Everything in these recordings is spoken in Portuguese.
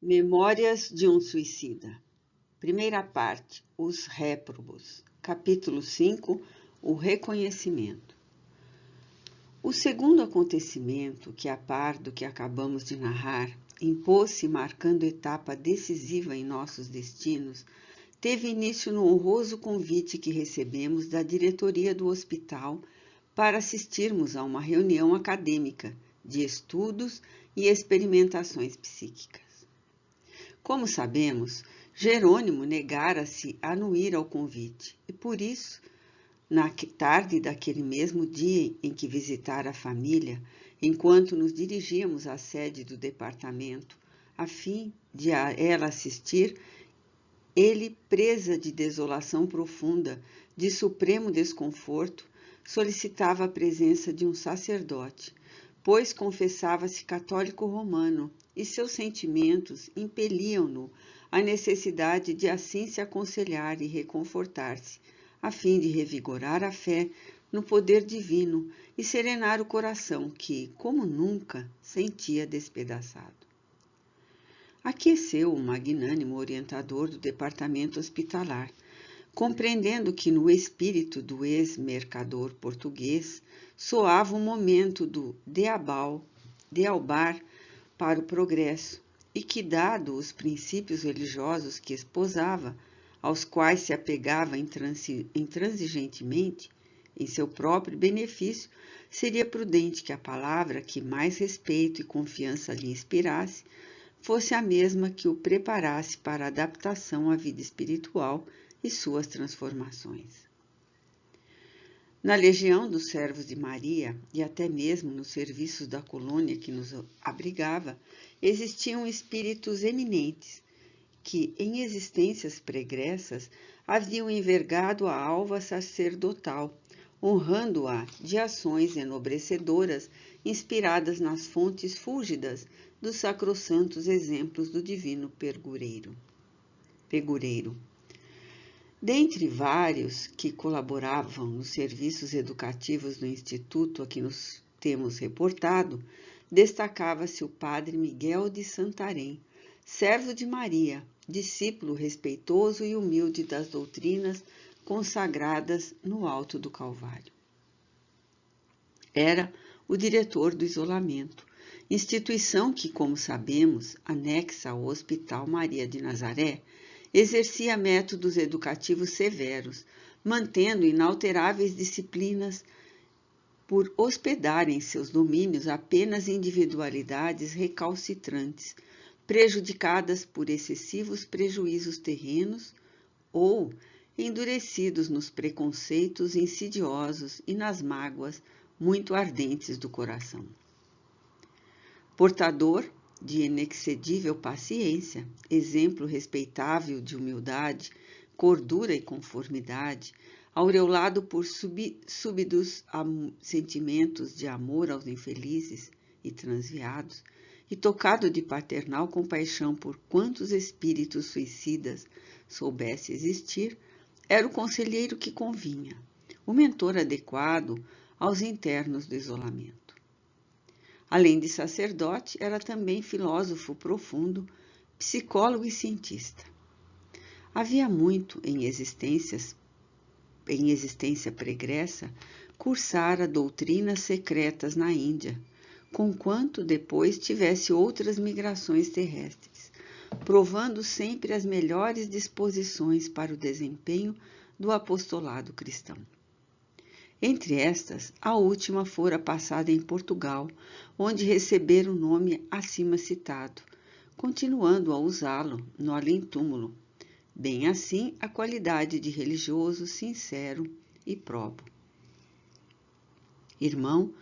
Memórias de um Suicida. Primeira parte, Os Réprobos. Capítulo 5, O Reconhecimento. O segundo acontecimento, que a par do que acabamos de narrar, impôs-se marcando etapa decisiva em nossos destinos, teve início no honroso convite que recebemos da diretoria do hospital para assistirmos a uma reunião acadêmica de estudos e experimentações psíquicas. Como sabemos, Jerônimo negara-se a não ir ao convite e, por isso, na tarde daquele mesmo dia em que visitara a família, enquanto nos dirigíamos à sede do departamento, a fim de a ela assistir, ele, presa de desolação profunda, de supremo desconforto, solicitava a presença de um sacerdote, pois confessava-se católico romano e seus sentimentos impeliam-no à necessidade de assim se aconselhar e reconfortar-se, a fim de revigorar a fé no poder divino e serenar o coração que, como nunca, sentia despedaçado. Aqueceu o magnânimo orientador do departamento hospitalar, compreendendo que no espírito do ex-mercador português soava um momento do dealbar para o progresso e que, dado os princípios religiosos que esposava, aos quais se apegava intransigentemente, em seu próprio benefício, seria prudente que a palavra que mais respeito e confiança lhe inspirasse fosse a mesma que o preparasse para a adaptação à vida espiritual e suas transformações. Na legião dos servos de Maria e até mesmo nos serviços da colônia que nos abrigava, existiam espíritos eminentes que, em existências pregressas, haviam envergado a alva sacerdotal, honrando-a de ações enobrecedoras inspiradas nas fontes fúlgidas dos sacrossantos exemplos do divino pegureiro. Dentre vários que colaboravam nos serviços educativos do Instituto a que nos temos reportado, destacava-se o padre Miguel de Santarém, servo de Maria, discípulo respeitoso e humilde das doutrinas consagradas no alto do Calvário. Era o diretor do isolamento, instituição que, como sabemos, anexa ao Hospital Maria de Nazaré, exercia métodos educativos severos, mantendo inalteráveis disciplinas por hospedar em seus domínios apenas individualidades recalcitrantes, prejudicadas por excessivos prejuízos terrenos ou endurecidos nos preconceitos insidiosos e nas mágoas muito ardentes do coração. Portador de inexcedível paciência, exemplo respeitável de humildade, cordura e conformidade, aureolado por súbitos sentimentos de amor aos infelizes e transviados, e tocado de paternal compaixão por quantos espíritos suicidas soubesse existir, era o conselheiro que convinha, o mentor adequado aos internos do isolamento. Além de sacerdote, era também filósofo profundo, psicólogo e cientista. Havia muito em existência pregressa, cursara doutrinas secretas na Índia, conquanto depois tivesse outras migrações terrestres, provando sempre as melhores disposições para o desempenho do apostolado cristão. Entre estas, a última fora passada em Portugal, onde recebera o nome acima citado, continuando a usá-lo no além-túmulo, bem assim a qualidade de religioso sincero e probo. Irmão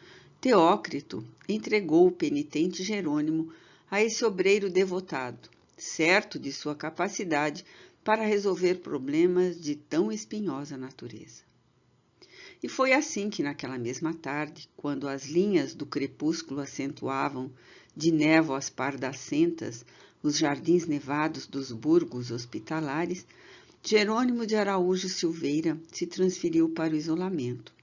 Teócrito entregou o penitente Jerônimo a esse obreiro devotado, certo de sua capacidade para resolver problemas de tão espinhosa natureza. E foi assim que, naquela mesma tarde, quando as linhas do crepúsculo acentuavam de névoas pardacentas os jardins nevados dos burgos hospitalares, Jerônimo de Araújo Silveira se transferiu para o isolamento,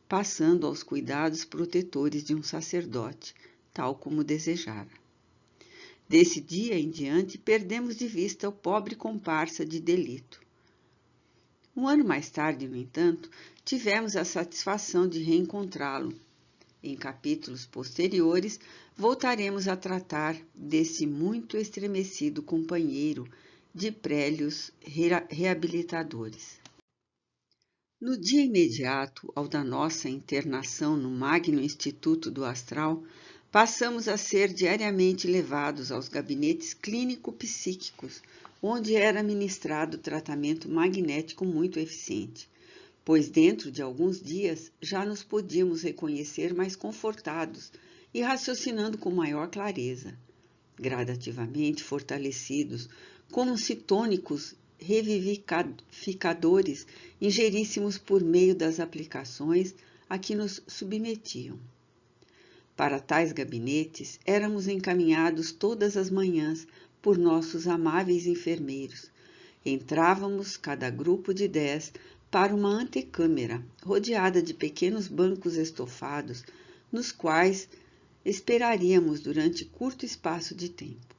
passando aos cuidados protetores de um sacerdote, tal como desejara. Desse dia em diante, perdemos de vista o pobre comparsa de delito. Um ano mais tarde, no entanto, tivemos a satisfação de reencontrá-lo. Em capítulos posteriores, voltaremos a tratar desse muito estremecido companheiro de prélios reabilitadores. No dia imediato ao da nossa internação no Magno Instituto do Astral, passamos a ser diariamente levados aos gabinetes clínico-psíquicos, onde era ministrado tratamento magnético muito eficiente, pois dentro de alguns dias já nos podíamos reconhecer mais confortados e raciocinando com maior clareza, gradativamente fortalecidos, como se tônicos revivificadores ingeríssemos por meio das aplicações a que nos submetiam. Para tais gabinetes, éramos encaminhados todas as manhãs por nossos amáveis enfermeiros. Entrávamos, cada grupo de 10, para uma antecâmara, rodeada de pequenos bancos estofados, nos quais esperaríamos durante curto espaço de tempo.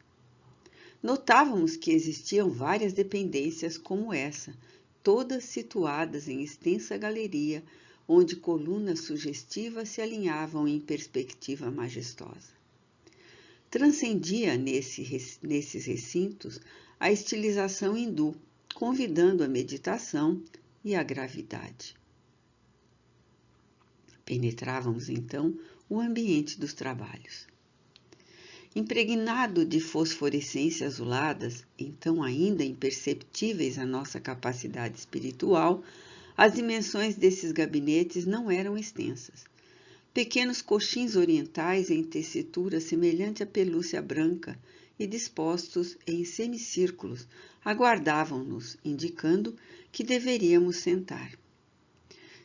Notávamos que existiam várias dependências como essa, todas situadas em extensa galeria, onde colunas sugestivas se alinhavam em perspectiva majestosa. Transcendia nesses recintos a estilização hindu, convidando a meditação e a gravidade. Penetrávamos, então, o ambiente dos trabalhos. Impregnado de fosforescência azuladas, então ainda imperceptíveis à nossa capacidade espiritual, as dimensões desses gabinetes não eram extensas. Pequenos coxins orientais em tessitura semelhante à pelúcia branca e dispostos em semicírculos aguardavam-nos, indicando que deveríamos sentar.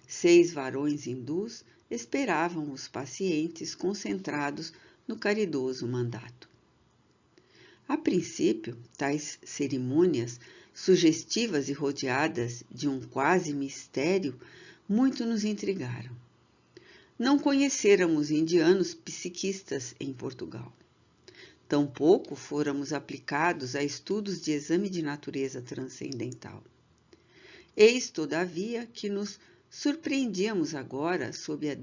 6 varões hindus esperavam os pacientes concentrados no caridoso mandato. A princípio, tais cerimônias, sugestivas e rodeadas de um quase mistério, muito nos intrigaram. Não conhecéramos indianos psiquistas em Portugal. Tampouco fôramos aplicados a estudos de exame de natureza transcendental. Eis, todavia, que nos surpreendíamos agora sob a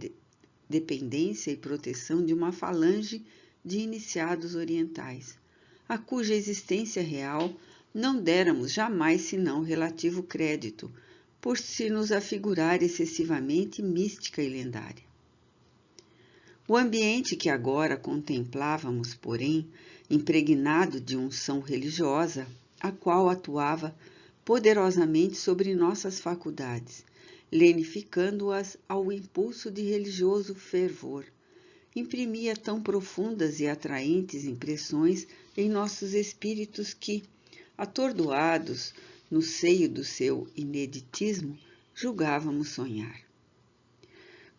dependência e proteção de uma falange de iniciados orientais, a cuja existência real não déramos jamais senão relativo crédito, por se nos afigurar excessivamente mística e lendária. O ambiente que agora contemplávamos, porém, impregnado de unção religiosa, a qual atuava poderosamente sobre nossas faculdades, lenificando-as ao impulso de religioso fervor, imprimia tão profundas e atraentes impressões em nossos espíritos que, atordoados no seio do seu ineditismo, julgávamos sonhar.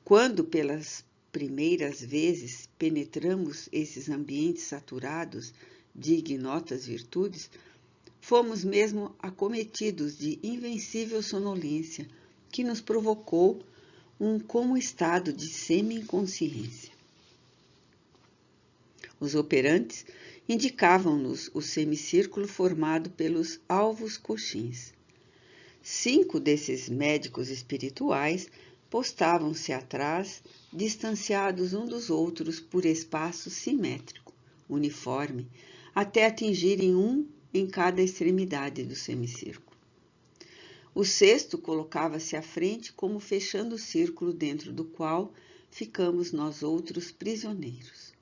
Quando, pelas primeiras vezes, penetramos esses ambientes saturados de ignotas virtudes, fomos mesmo acometidos de invencível sonolência, que nos provocou como estado de semi-inconsciência. Os operantes indicavam-nos o semicírculo formado pelos alvos coxins. 5 desses médicos espirituais postavam-se atrás, distanciados uns dos outros por espaço simétrico, uniforme, até atingirem um em cada extremidade do semicírculo. O 6º colocava-se à frente como fechando o círculo dentro do qual ficamos nós outros prisioneiros.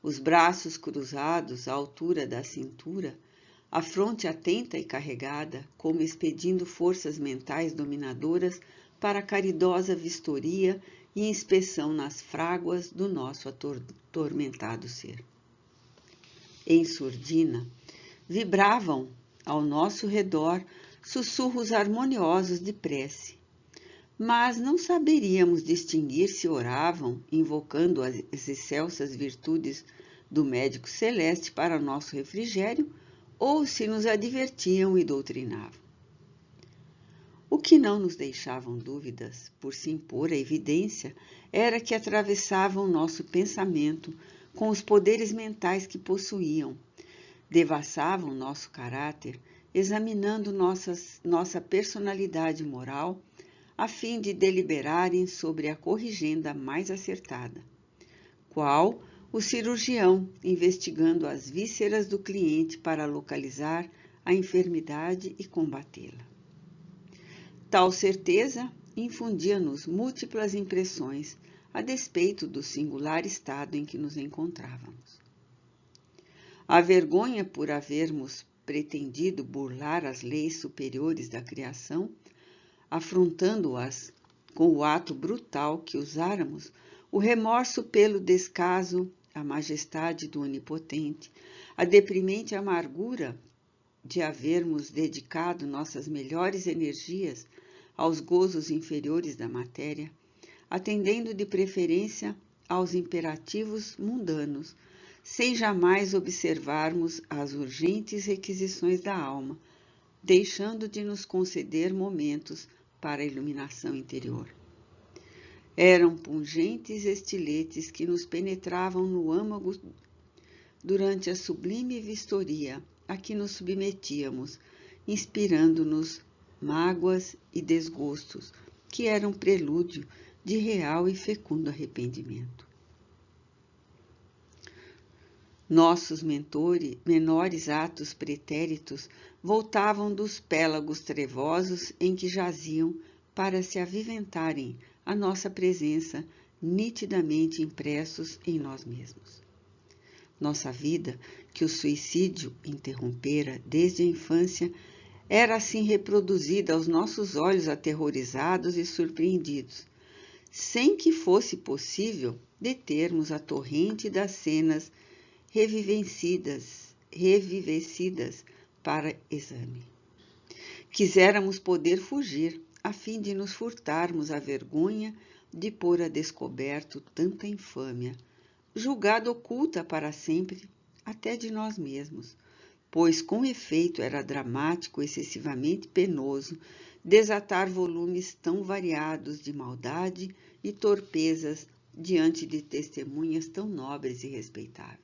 Os braços cruzados à altura da cintura, a fronte atenta e carregada, como expedindo forças mentais dominadoras para a caridosa vistoria e inspeção nas fráguas do nosso atormentado ser. Em surdina, vibravam ao nosso redor sussurros harmoniosos de prece, mas não saberíamos distinguir se oravam, invocando as excelsas virtudes do médico celeste para nosso refrigério, ou se nos advertiam e doutrinavam. O que não nos deixavam dúvidas, por se impor à evidência, era que atravessavam nosso pensamento com os poderes mentais que possuíam, devassavam nosso caráter, examinando nossa personalidade moral, a fim de deliberarem sobre a corrigenda mais acertada, qual o cirurgião investigando as vísceras do cliente para localizar a enfermidade e combatê-la. Tal certeza infundia-nos múltiplas impressões, a despeito do singular estado em que nos encontrávamos. A vergonha por havermos pretendido burlar as leis superiores da criação, afrontando-as com o ato brutal que usáramos, o remorso pelo descaso à majestade do Onipotente, a deprimente amargura de havermos dedicado nossas melhores energias aos gozos inferiores da matéria, atendendo de preferência aos imperativos mundanos, sem jamais observarmos as urgentes requisições da alma, deixando de nos conceder momentos para a iluminação interior. Eram pungentes estiletes que nos penetravam no âmago durante a sublime vistoria a que nos submetíamos, inspirando-nos mágoas e desgostos, que eram prelúdio de real e fecundo arrependimento. Nossos menores atos pretéritos voltavam dos pélagos trevosos em que jaziam para se aviventarem a nossa presença, nitidamente impressos em nós mesmos. Nossa vida, que o suicídio interrompera desde a infância, era assim reproduzida aos nossos olhos aterrorizados e surpreendidos, sem que fosse possível determos a torrente das cenas revivecidas para exame. Quiséramos poder fugir, a fim de nos furtarmos a vergonha de pôr a descoberto tanta infâmia, julgada oculta para sempre até de nós mesmos, pois com efeito era dramático, excessivamente penoso, desatar volumes tão variados de maldade e torpezas diante de testemunhas tão nobres e respeitáveis.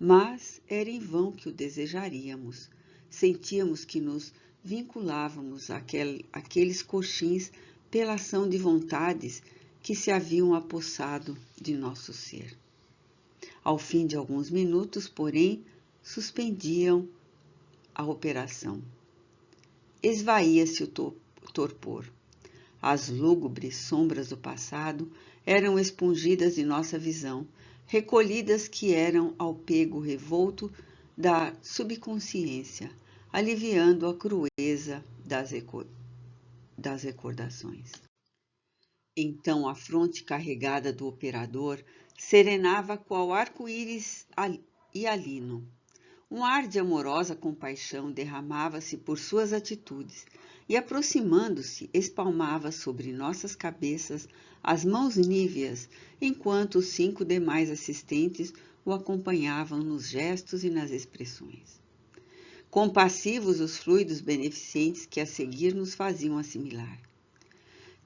Mas era em vão que o desejaríamos. Sentíamos que nos vinculávamos àqueles coxins pela ação de vontades que se haviam apossado de nosso ser. Ao fim de alguns minutos, porém, suspendiam a operação. Esvaía-se o torpor. As lúgubres sombras do passado eram expungidas de nossa visão, recolhidas que eram ao pego revolto da subconsciência, aliviando a crueza das recordações. Então a fronte carregada do operador serenava qual arco-íris hialino. Um ar de amorosa compaixão derramava-se por suas atitudes e, aproximando-se, espalmava sobre nossas cabeças as mãos níveas, enquanto os 5 demais assistentes o acompanhavam nos gestos e nas expressões. Compassivos os fluidos beneficentes que a seguir nos faziam assimilar.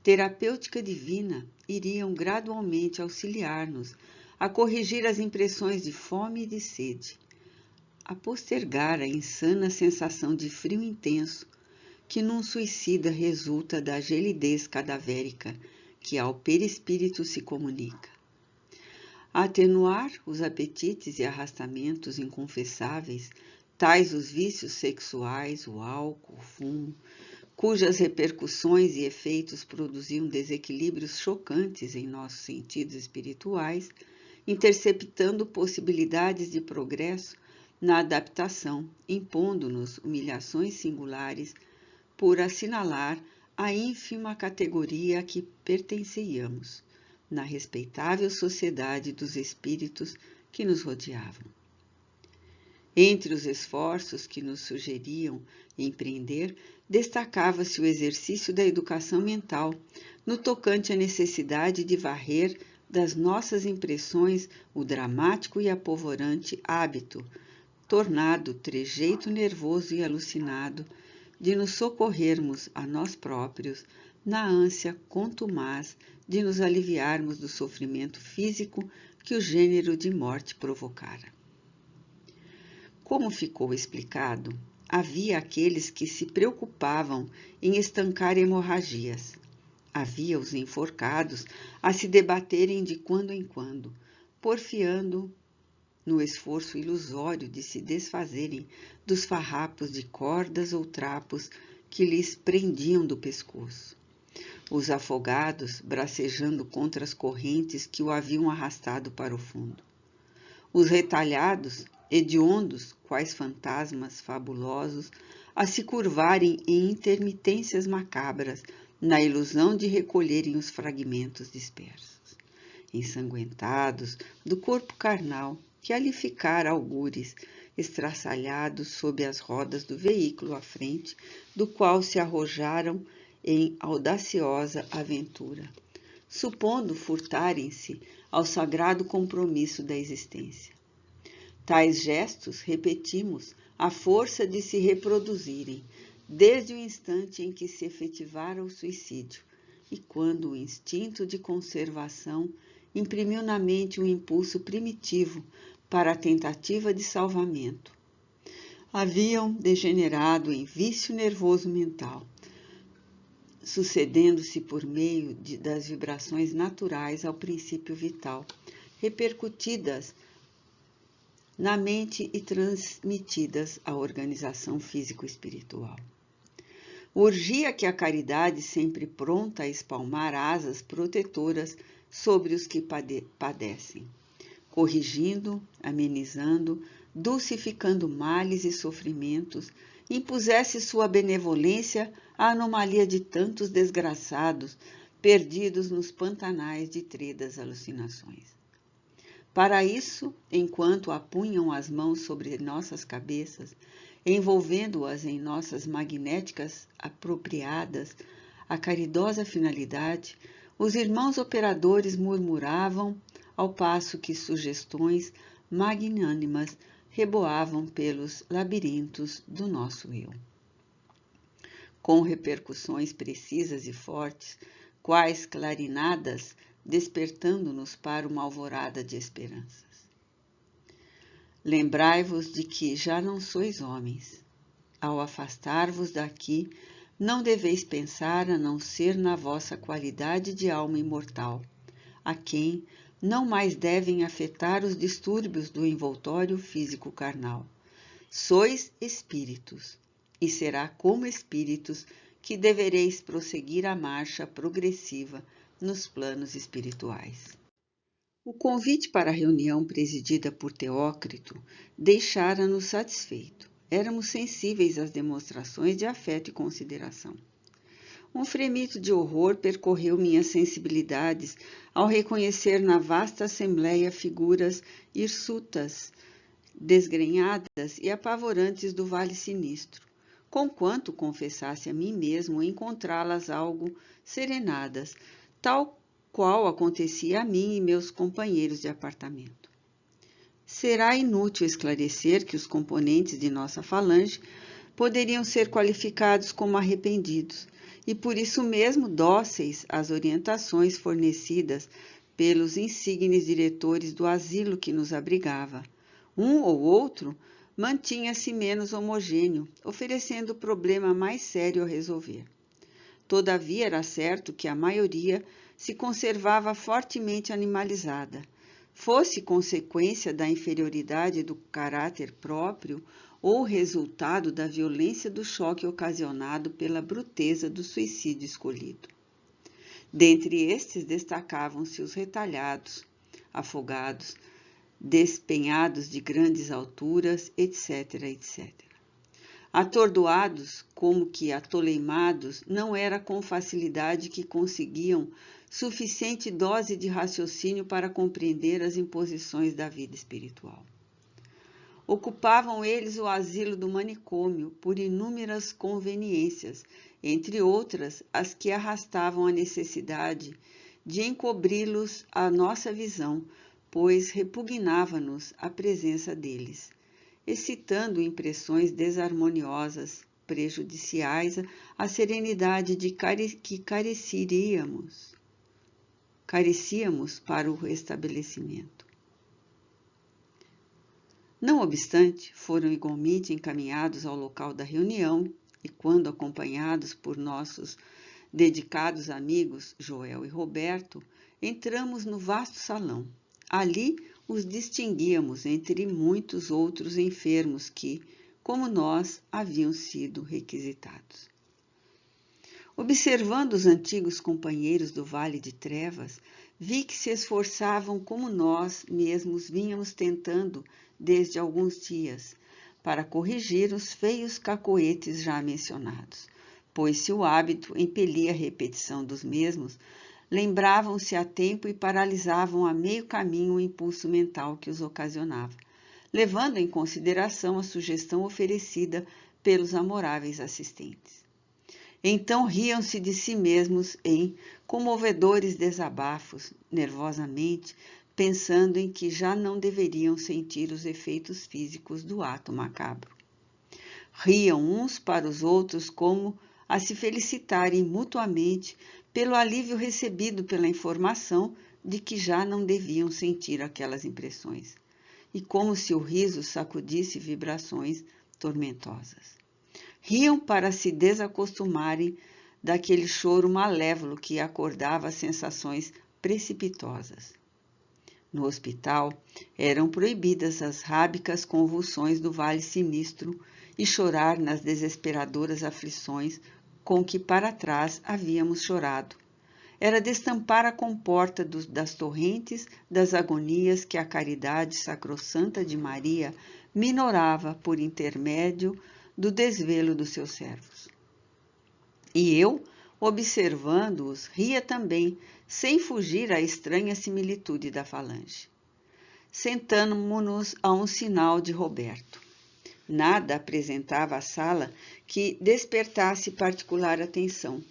Terapêutica divina iriam gradualmente auxiliar-nos a corrigir as impressões de fome e de sede, a postergar a insana sensação de frio intenso que num suicida resulta da gelidez cadavérica que ao perispírito se comunica. A atenuar os apetites e arrastamentos inconfessáveis, tais os vícios sexuais, o álcool, o fumo, cujas repercussões e efeitos produziam desequilíbrios chocantes em nossos sentidos espirituais, interceptando possibilidades de progresso na adaptação, impondo-nos humilhações singulares por assinalar a ínfima categoria a que pertencíamos, na respeitável sociedade dos espíritos que nos rodeavam. Entre os esforços que nos sugeriam empreender, destacava-se o exercício da educação mental, no tocante à necessidade de varrer das nossas impressões o dramático e apavorante hábito, tornado trejeito nervoso e alucinado, de nos socorrermos a nós próprios na ânsia contumaz de nos aliviarmos do sofrimento físico que o gênero de morte provocara. Como ficou explicado, havia aqueles que se preocupavam em estancar hemorragias. Havia os enforcados a se debaterem de quando em quando, porfiando no esforço ilusório de se desfazerem dos farrapos de cordas ou trapos que lhes prendiam do pescoço. Os afogados bracejando contra as correntes que o haviam arrastado para o fundo. Os retalhados, hediondos, quais fantasmas fabulosos, a se curvarem em intermitências macabras, na ilusão de recolherem os fragmentos dispersos. Ensanguentados do corpo carnal, que ali ficara algures, estraçalhados sob as rodas do veículo à frente, do qual se arrojaram em audaciosa aventura, supondo furtarem-se ao sagrado compromisso da existência. Tais gestos, repetimos, à força de se reproduzirem, desde o instante em que se efetivara o suicídio, e quando o instinto de conservação imprimiu na mente um impulso primitivo para a tentativa de salvamento. Haviam degenerado em vício nervoso mental, sucedendo-se por meio das vibrações naturais ao princípio vital, repercutidas na mente e transmitidas à organização físico-espiritual. Urgia que a caridade, sempre pronta a espalmar asas protetoras sobre os que padecem, corrigindo, amenizando, dulcificando males e sofrimentos, impusesse sua benevolência à anomalia de tantos desgraçados perdidos nos pantanais de tredas alucinações. Para isso, enquanto apunham as mãos sobre nossas cabeças, envolvendo-as em nossas magnéticas apropriadas à caridosa finalidade, os irmãos operadores murmuravam, ao passo que sugestões magnânimas reboavam pelos labirintos do nosso eu. Com repercussões precisas e fortes, quais clarinadas, despertando-nos para uma alvorada de esperanças. Lembrai-vos de que já não sois homens. Ao afastar-vos daqui, não deveis pensar a não ser na vossa qualidade de alma imortal, a quem não mais devem afetar os distúrbios do envoltório físico carnal. Sois espíritos, e será como espíritos que devereis prosseguir a marcha progressiva nos planos espirituais. O convite para a reunião presidida por Teócrito deixara-nos satisfeito. Éramos sensíveis às demonstrações de afeto e consideração. Um fremito de horror percorreu minhas sensibilidades ao reconhecer na vasta assembleia figuras hirsutas, desgrenhadas e apavorantes do Vale Sinistro, conquanto confessasse a mim mesmo encontrá-las algo serenadas, tal qual acontecia a mim e meus companheiros de apartamento. Será inútil esclarecer que os componentes de nossa falange poderiam ser qualificados como arrependidos, e por isso mesmo dóceis às orientações fornecidas pelos insignes diretores do asilo que nos abrigava. Um ou outro mantinha-se menos homogêneo, oferecendo o problema mais sério a resolver. Todavia era certo que a maioria se conservava fortemente animalizada, fosse consequência da inferioridade do caráter próprio ou resultado da violência do choque ocasionado pela bruteza do suicídio escolhido. Dentre estes destacavam-se os retalhados, afogados, despenhados de grandes alturas, etc., etc. Atordoados, como que atoleimados, não era com facilidade que conseguiam suficiente dose de raciocínio para compreender as imposições da vida espiritual. Ocupavam eles o asilo do manicômio por inúmeras conveniências, entre outras as que arrastavam a necessidade de encobri-los à nossa visão, pois repugnava-nos a presença deles, excitando impressões desarmoniosas, prejudiciais à serenidade de que carecíamos para o restabelecimento. Não obstante, foram igualmente encaminhados ao local da reunião e, quando acompanhados por nossos dedicados amigos Joel e Roberto, entramos no vasto salão. Ali os distinguíamos entre muitos outros enfermos que, como nós, haviam sido requisitados. Observando os antigos companheiros do Vale de Trevas, vi que se esforçavam como nós mesmos vínhamos tentando desde alguns dias, para corrigir os feios cacoetes já mencionados, pois se o hábito impelia a repetição dos mesmos, lembravam-se a tempo e paralisavam a meio caminho o impulso mental que os ocasionava, levando em consideração a sugestão oferecida pelos amoráveis assistentes. Então riam-se de si mesmos em comovedores desabafos, nervosamente, pensando em que já não deveriam sentir os efeitos físicos do ato macabro. Riam uns para os outros como a se felicitarem mutuamente pelo alívio recebido pela informação de que já não deviam sentir aquelas impressões, e como se o riso sacudisse vibrações tormentosas. Riam para se desacostumarem daquele choro malévolo que acordava sensações precipitosas. No hospital, eram proibidas as rábicas convulsões do vale sinistro e chorar nas desesperadoras aflições com que para trás havíamos chorado. Era destampar a comporta das torrentes das agonias que a caridade sacrossanta de Maria minorava por intermédio do desvelo dos seus servos. E eu, observando-os, ria também, sem fugir à estranha similitude da falange. Sentamo-nos a um sinal de Roberto. Nada apresentava a sala que despertasse particular atenção.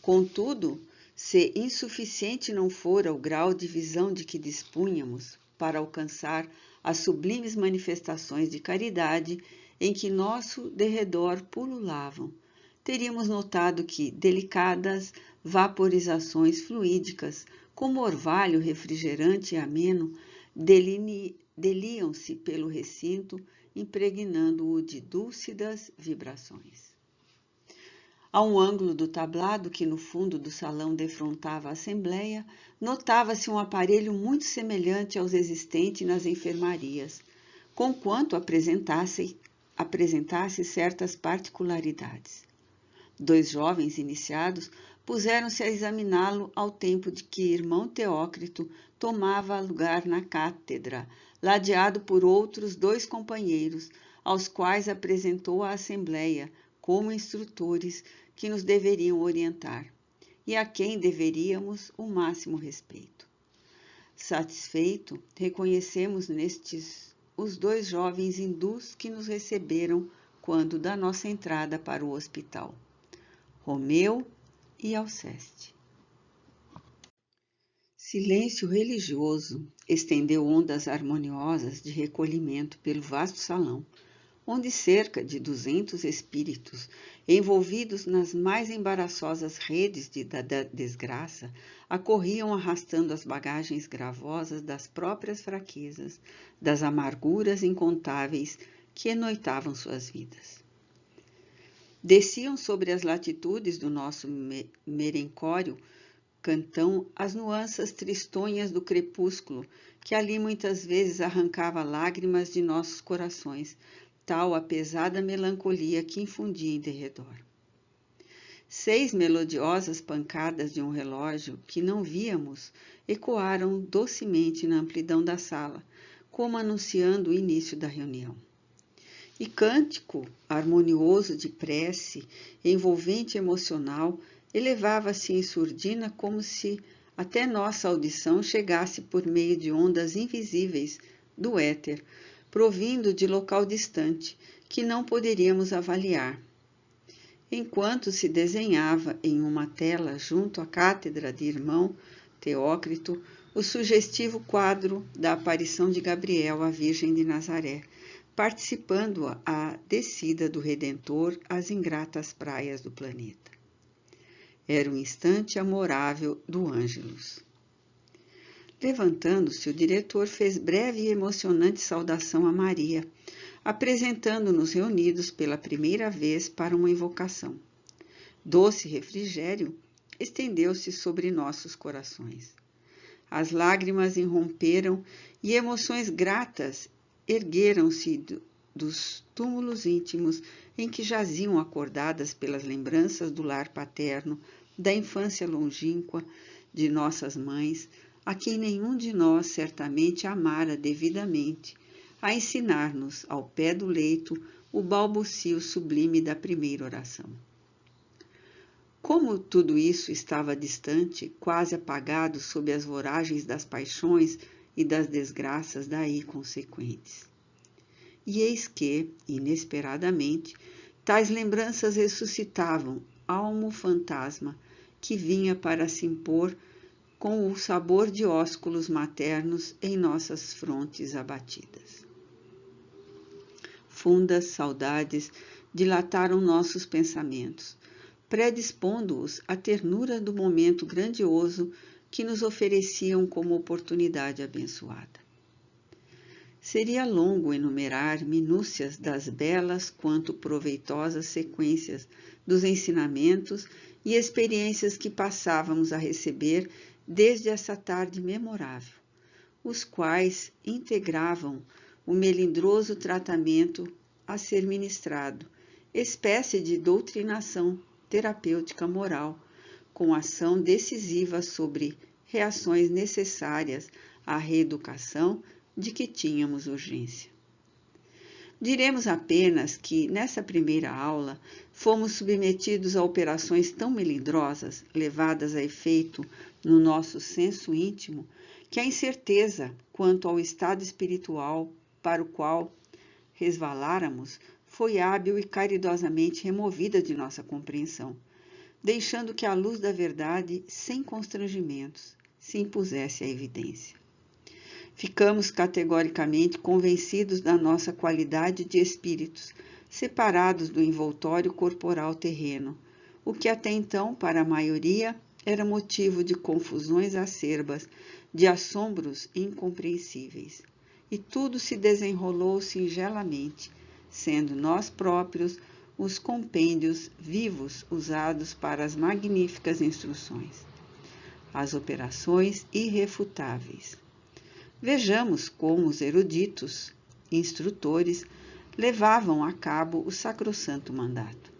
Contudo, se insuficiente não fora o grau de visão de que dispunhamos para alcançar as sublimes manifestações de caridade em que nosso derredor pululavam, teríamos notado que delicadas vaporizações fluídicas, como orvalho refrigerante e ameno, deliam-se pelo recinto, impregnando-o de dúlcidas vibrações. A um ângulo do tablado que no fundo do salão defrontava a assembleia, notava-se um aparelho muito semelhante aos existentes nas enfermarias, conquanto apresentasse certas particularidades. 2 jovens iniciados puseram-se a examiná-lo ao tempo de que irmão Teócrito tomava lugar na cátedra, ladeado por outros 2 companheiros, aos quais apresentou a assembleia como instrutores que nos deveriam orientar e a quem deveríamos o máximo respeito. Satisfeito, reconhecemos nestes os 2 jovens hindus que nos receberam quando da nossa entrada para o hospital, Romeu e Alceste. Silêncio religioso estendeu ondas harmoniosas de recolhimento pelo vasto salão, onde cerca de 200 espíritos, envolvidos nas mais embaraçosas redes da desgraça, acorriam arrastando as bagagens gravosas das próprias fraquezas, das amarguras incontáveis que enoitavam suas vidas. Desciam sobre as latitudes do nosso merencório cantão as nuanças tristonhas do crepúsculo, que ali muitas vezes arrancava lágrimas de nossos corações, tal a pesada melancolia que infundia em derredor. 6 melodiosas pancadas de um relógio que não víamos ecoaram docemente na amplidão da sala, como anunciando o início da reunião. E cântico harmonioso de prece, envolvente e emocional, elevava-se em surdina como se até nossa audição chegasse por meio de ondas invisíveis do éter, provindo de local distante, que não poderíamos avaliar. Enquanto se desenhava em uma tela junto à cátedra de irmão Teócrito o sugestivo quadro da aparição de Gabriel à Virgem de Nazaré, participando a descida do Redentor às ingratas praias do planeta. Era um instante amorável do Ângelus. Levantando-se, o diretor fez breve e emocionante saudação a Maria, apresentando-nos reunidos pela primeira vez para uma invocação. Doce refrigério estendeu-se sobre nossos corações. As lágrimas irromperam e emoções gratas ergueram-se dos túmulos íntimos em que jaziam acordadas pelas lembranças do lar paterno, da infância longínqua de nossas mães, a quem nenhum de nós certamente amara devidamente, a ensinar-nos, ao pé do leito, o balbucio sublime da primeira oração. Como tudo isso estava distante, quase apagado sob as voragens das paixões e das desgraças daí consequentes. E eis que, inesperadamente, tais lembranças ressuscitavam almo fantasma que vinha para se impor com o sabor de ósculos maternos em nossas frontes abatidas. Fundas saudades dilataram nossos pensamentos, predispondo-os à ternura do momento grandioso que nos ofereciam como oportunidade abençoada. Seria longo enumerar minúcias das belas quanto proveitosas sequências dos ensinamentos e experiências que passávamos a receber desde essa tarde memorável, os quais integravam o melindroso tratamento a ser ministrado, espécie de doutrinação terapêutica moral, com ação decisiva sobre reações necessárias à reeducação de que tínhamos urgência. Diremos apenas que, nessa primeira aula, fomos submetidos a operações tão melindrosas, levadas a efeito no nosso senso íntimo, que a incerteza quanto ao estado espiritual para o qual resvaláramos foi hábil e caridosamente removida de nossa compreensão, deixando que a luz da verdade, sem constrangimentos, se impusesse à evidência. Ficamos categoricamente convencidos da nossa qualidade de espíritos, separados do envoltório corporal terreno, o que até então, para a maioria, era motivo de confusões acerbas, de assombros incompreensíveis. E tudo se desenrolou singelamente, sendo nós próprios os compêndios vivos usados para as magníficas instruções, as operações irrefutáveis. Vejamos como os eruditos, instrutores, levavam a cabo o sacrossanto mandato.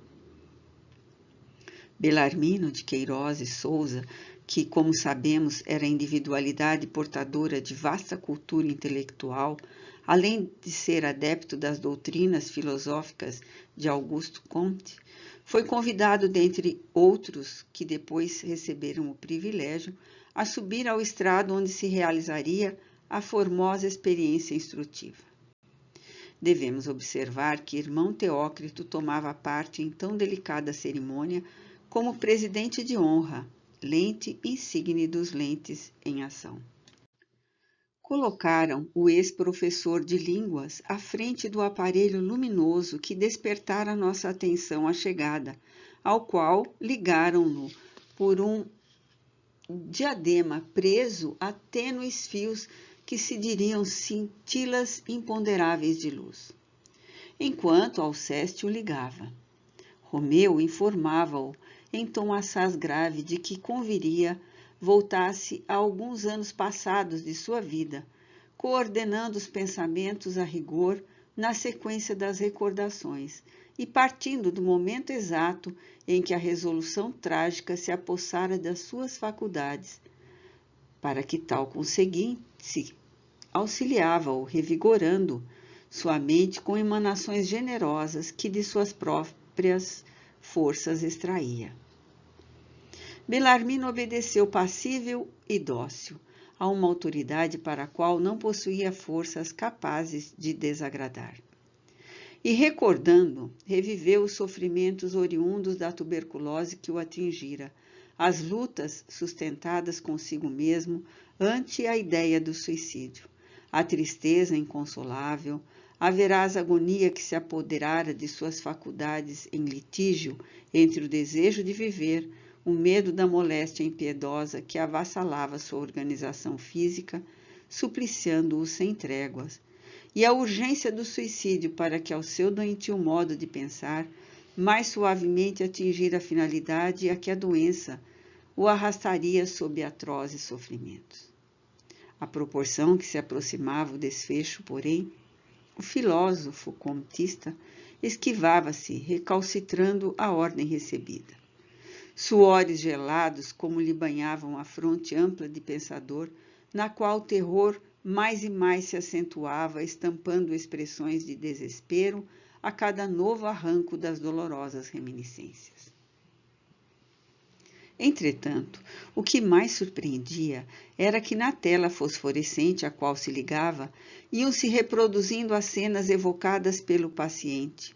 Belarmino de Queiroz e Souza, que, como sabemos, era a individualidade portadora de vasta cultura intelectual, além de ser adepto das doutrinas filosóficas de Augusto Comte, foi convidado, dentre outros que depois receberam o privilégio, a subir ao estrado onde se realizaria a formosa experiência instrutiva. Devemos observar que irmão Teócrito tomava parte em tão delicada cerimônia como presidente de honra, lente insigne dos lentes em ação. Colocaram o ex-professor de línguas à frente do aparelho luminoso que despertara nossa atenção à chegada, ao qual ligaram-no por um diadema preso a tênues fios que se diriam cintilas imponderáveis de luz. Enquanto Alceste o ligava, Romeu informava-o em tom assaz grave de que conviria voltasse a alguns anos passados de sua vida, coordenando os pensamentos a rigor na sequência das recordações e partindo do momento exato em que a resolução trágica se apossara das suas faculdades, para que tal conseguisse, auxiliava-o, revigorando sua mente com emanações generosas que de suas próprias forças extraía. Belarmino obedeceu passível e dócil a uma autoridade para a qual não possuía forças capazes de desagradar. E recordando, reviveu os sofrimentos oriundos da tuberculose que o atingira, as lutas sustentadas consigo mesmo ante a ideia do suicídio, a tristeza inconsolável, a veraz agonia que se apoderara de suas faculdades em litígio entre o desejo de viver, o medo da moléstia impiedosa que avassalava sua organização física, supliciando-o sem tréguas, e a urgência do suicídio para que, ao seu doentio modo de pensar, mais suavemente atingir a finalidade a que a doença o arrastaria sob atrozes sofrimentos. À proporção que se aproximava o desfecho, porém, o filósofo comtista esquivava-se, recalcitrando a ordem recebida. Suores gelados como lhe banhavam a fronte ampla de pensador, na qual o terror mais e mais se acentuava, estampando expressões de desespero a cada novo arranco das dolorosas reminiscências. Entretanto, o que mais surpreendia era que na tela fosforescente a qual se ligava iam se reproduzindo as cenas evocadas pelo paciente.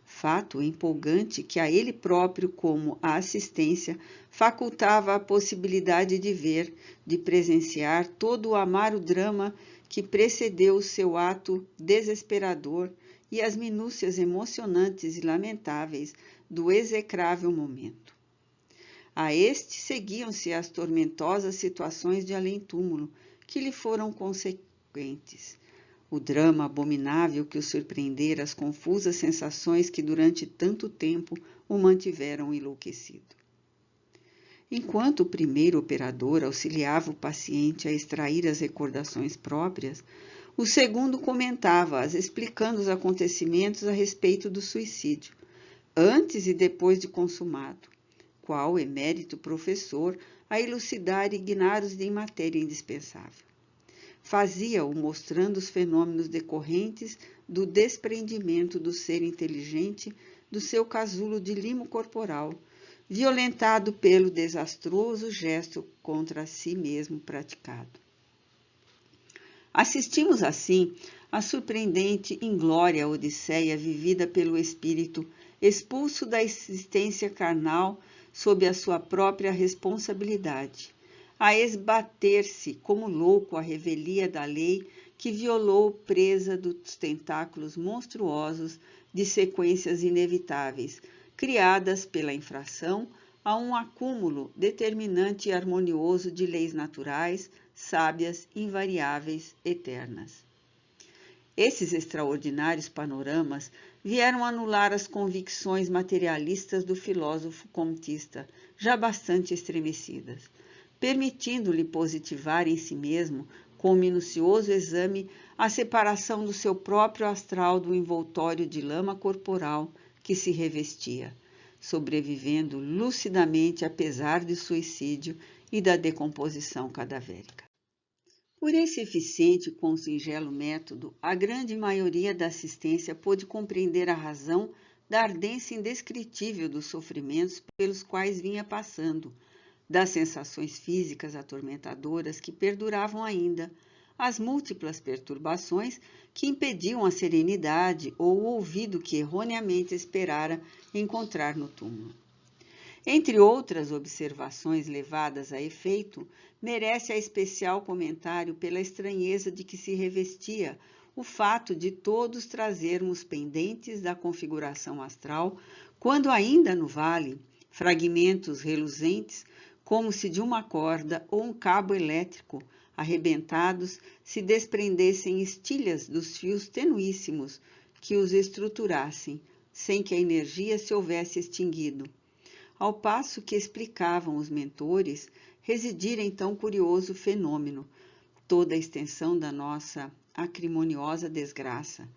Fato empolgante que a ele próprio, como a assistência, facultava a possibilidade de ver, de presenciar todo o amaro drama que precedeu o seu ato desesperador e as minúcias emocionantes e lamentáveis do execrável momento. A este seguiam-se as tormentosas situações de além-túmulo que lhe foram consequentes. O drama abominável que o surpreendera, as confusas sensações que durante tanto tempo o mantiveram enlouquecido. Enquanto o primeiro operador auxiliava o paciente a extrair as recordações próprias, o segundo comentava-as, explicando os acontecimentos a respeito do suicídio, antes e depois de consumado, qual emérito professor a elucidar ignaros de matéria indispensável. Fazia-o mostrando os fenômenos decorrentes do desprendimento do ser inteligente do seu casulo de limo corporal, violentado pelo desastroso gesto contra si mesmo praticado. Assistimos, assim, à surpreendente e inglória odisseia vivida pelo espírito expulso da existência carnal sob a sua própria responsabilidade, a esbater-se como louco à revelia da lei que violou presa dos tentáculos monstruosos de sequências inevitáveis, criadas pela infração a um acúmulo determinante e harmonioso de leis naturais, sábias, invariáveis, eternas. Esses extraordinários panoramas vieram anular as convicções materialistas do filósofo comtista, já bastante estremecidas, permitindo-lhe positivar em si mesmo, com minucioso exame, a separação do seu próprio astral do envoltório de lama corporal que se revestia, sobrevivendo lucidamente apesar do suicídio e da decomposição cadavérica. Por esse eficiente e singelo método, a grande maioria da assistência pôde compreender a razão da ardência indescritível dos sofrimentos pelos quais vinha passando, das sensações físicas atormentadoras que perduravam ainda, as múltiplas perturbações que impediam a serenidade ou o ouvido que erroneamente esperara encontrar no túmulo. Entre outras observações levadas a efeito, merece a especial comentário pela estranheza de que se revestia o fato de todos trazermos pendentes da configuração astral, quando ainda no vale, fragmentos reluzentes, como se de uma corda ou um cabo elétrico, arrebentados, se desprendessem estilhas dos fios tenuíssimos que os estruturassem, sem que a energia se houvesse extinguido. Ao passo que explicavam os mentores residir em tão curioso fenômeno, toda a extensão da nossa acrimoniosa desgraça,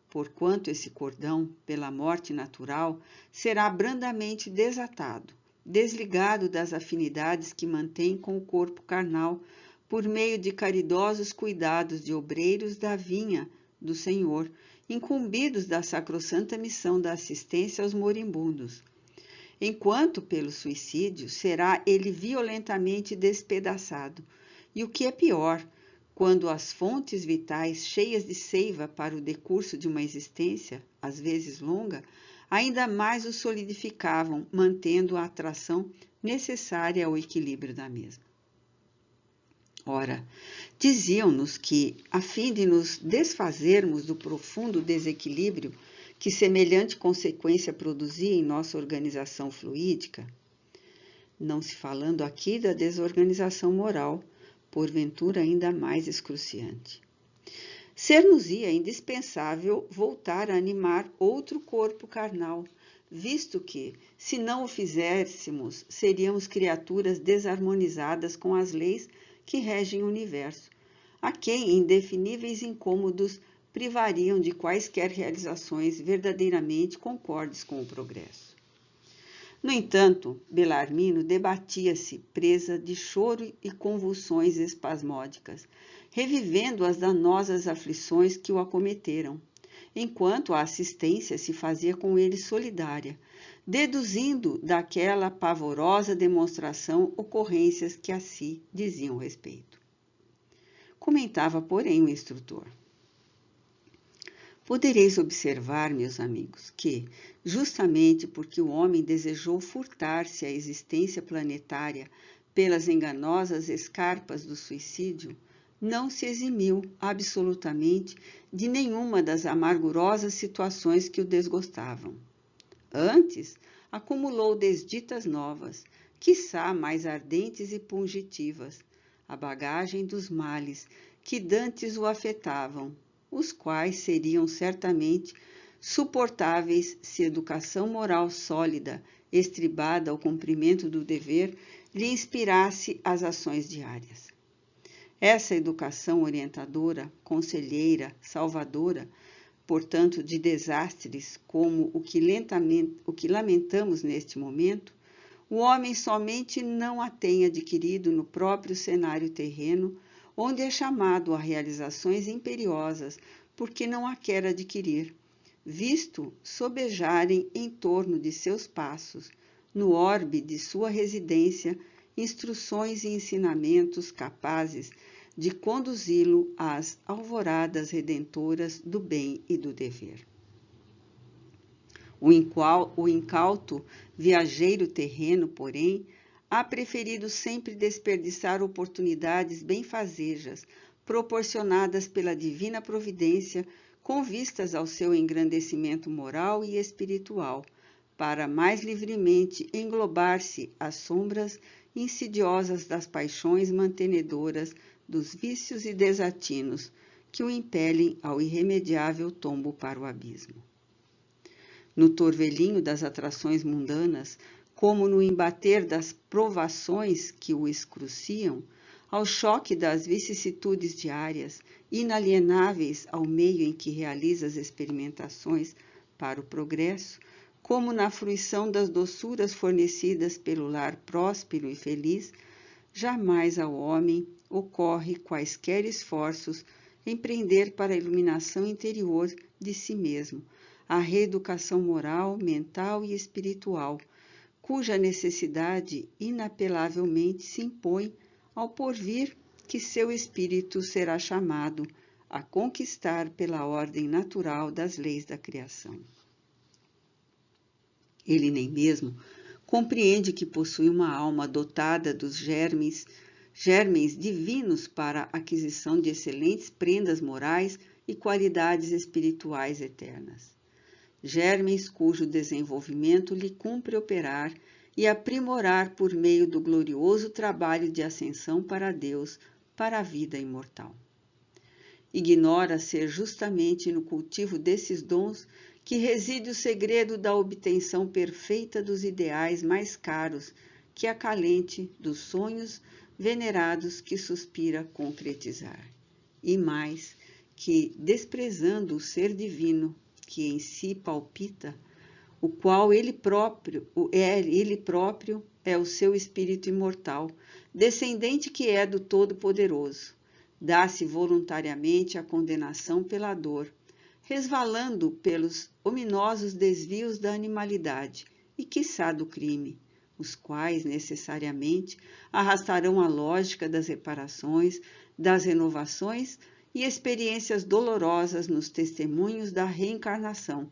porquanto esse cordão, pela morte natural, será brandamente desatado, desligado das afinidades que mantém com o corpo carnal, por meio de caridosos cuidados de obreiros da vinha do Senhor, incumbidos da sacrossanta missão da assistência aos moribundos. Enquanto, pelo suicídio, será ele violentamente despedaçado, e o que é pior, quando as fontes vitais cheias de seiva para o decurso de uma existência, às vezes longa, ainda mais o solidificavam, mantendo a atração necessária ao equilíbrio da mesma. Ora, diziam-nos que, a fim de nos desfazermos do profundo desequilíbrio que semelhante consequência produzia em nossa organização fluídica, não se falando aqui da desorganização moral, porventura ainda mais excruciante. Ser-nos-ia indispensável voltar a animar outro corpo carnal, visto que, se não o fizéssemos, seríamos criaturas desarmonizadas com as leis que regem o universo, a quem indefiníveis incômodos privariam de quaisquer realizações verdadeiramente concordes com o progresso. No entanto, Belarmino debatia-se, presa de choro e convulsões espasmódicas, revivendo as danosas aflições que o acometeram, enquanto a assistência se fazia com ele solidária, deduzindo daquela pavorosa demonstração ocorrências que a si diziam respeito. Comentava, porém, o instrutor. Podereis observar, meus amigos, que, justamente porque o homem desejou furtar-se à existência planetária pelas enganosas escarpas do suicídio, não se eximiu absolutamente de nenhuma das amargurosas situações que o desgostavam. Antes, acumulou desditas novas, quiçá mais ardentes e pungitivas, a bagagem dos males que dantes o afetavam, os quais seriam certamente suportáveis se educação moral sólida, estribada ao cumprimento do dever, lhe inspirasse as ações diárias. Essa educação orientadora, conselheira, salvadora, portanto, de desastres como o que lamentamos neste momento, o homem somente não a tem adquirido no próprio cenário terreno, onde é chamado a realizações imperiosas, porque não a quer adquirir, visto sobejarem em torno de seus passos, no orbe de sua residência, instruções e ensinamentos capazes de conduzi-lo às alvoradas redentoras do bem e do dever. O incauto viajeiro terreno, porém, há preferido sempre desperdiçar oportunidades benfazejas, proporcionadas pela divina providência, com vistas ao seu engrandecimento moral e espiritual, para mais livremente englobar-se às sombras insidiosas das paixões mantenedoras, dos vícios e desatinos, que o impelem ao irremediável tombo para o abismo. No torvelinho das atrações mundanas, como no embater das provações que o excruciam, ao choque das vicissitudes diárias, inalienáveis ao meio em que realiza as experimentações para o progresso, como na fruição das doçuras fornecidas pelo lar próspero e feliz, jamais ao homem ocorre quaisquer esforços empreender para a iluminação interior de si mesmo, a reeducação moral, mental e espiritual, cuja necessidade inapelavelmente se impõe ao porvir que seu espírito será chamado a conquistar pela ordem natural das leis da criação. Ele nem mesmo compreende que possui uma alma dotada dos germes divinos para a aquisição de excelentes prendas morais e qualidades espirituais eternas. Germes cujo desenvolvimento lhe cumpre operar e aprimorar por meio do glorioso trabalho de ascensão para Deus, para a vida imortal. Ignora ser justamente no cultivo desses dons que reside o segredo da obtenção perfeita dos ideais mais caros que acalente dos sonhos venerados que suspira concretizar. E mais, que, desprezando o ser divino que em si palpita, o qual ele próprio é o seu espírito imortal, descendente que é do Todo-Poderoso, dá-se voluntariamente à condenação pela dor, resvalando pelos ominosos desvios da animalidade e, quiçá, do crime, os quais, necessariamente, arrastarão a lógica das reparações, das renovações e experiências dolorosas nos testemunhos da reencarnação,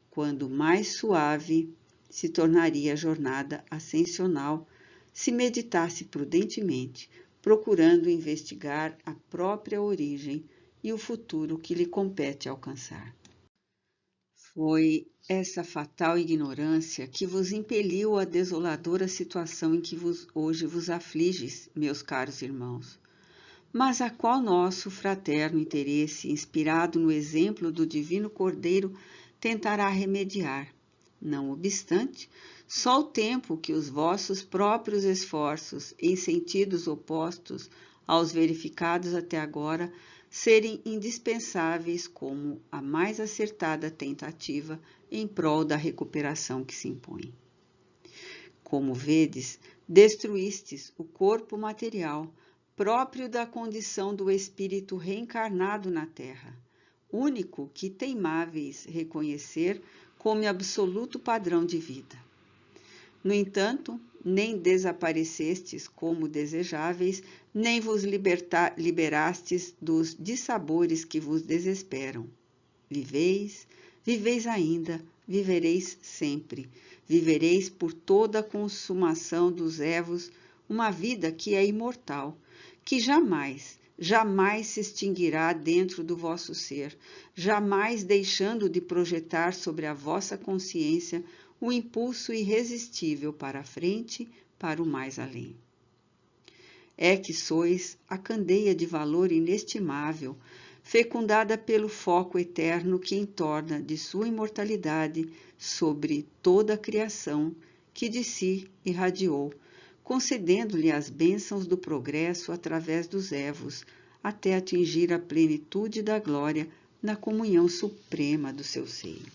quando mais suave se tornaria a jornada ascensional, se meditasse prudentemente, procurando investigar a própria origem e o futuro que lhe compete alcançar. Foi essa fatal ignorância que vos impeliu à desoladora situação em que hoje vos afliges, meus caros irmãos. Mas a qual nosso fraterno interesse, inspirado no exemplo do Divino Cordeiro, tentará remediar. Não obstante, só o tempo que os vossos próprios esforços, em sentidos opostos aos verificados até agora, serem indispensáveis como a mais acertada tentativa em prol da recuperação que se impõe. Como vedes, destruístes o corpo material, próprio da condição do espírito reencarnado na Terra, único que teimáveis reconhecer como absoluto padrão de vida. No entanto, nem desaparecestes como desejáveis, nem vos liberastes dos dissabores que vos desesperam. Viveis, viveis ainda, vivereis sempre, vivereis por toda a consumação dos evos, uma vida que é imortal, que jamais se extinguirá dentro do vosso ser, jamais deixando de projetar sobre a vossa consciência o impulso irresistível para a frente, para o mais além. É que sois a candeia de valor inestimável, fecundada pelo foco eterno que entorna de sua imortalidade sobre toda a criação que de si irradiou, concedendo-lhe as bênçãos do progresso através dos evos, até atingir a plenitude da glória na comunhão suprema do seu seio.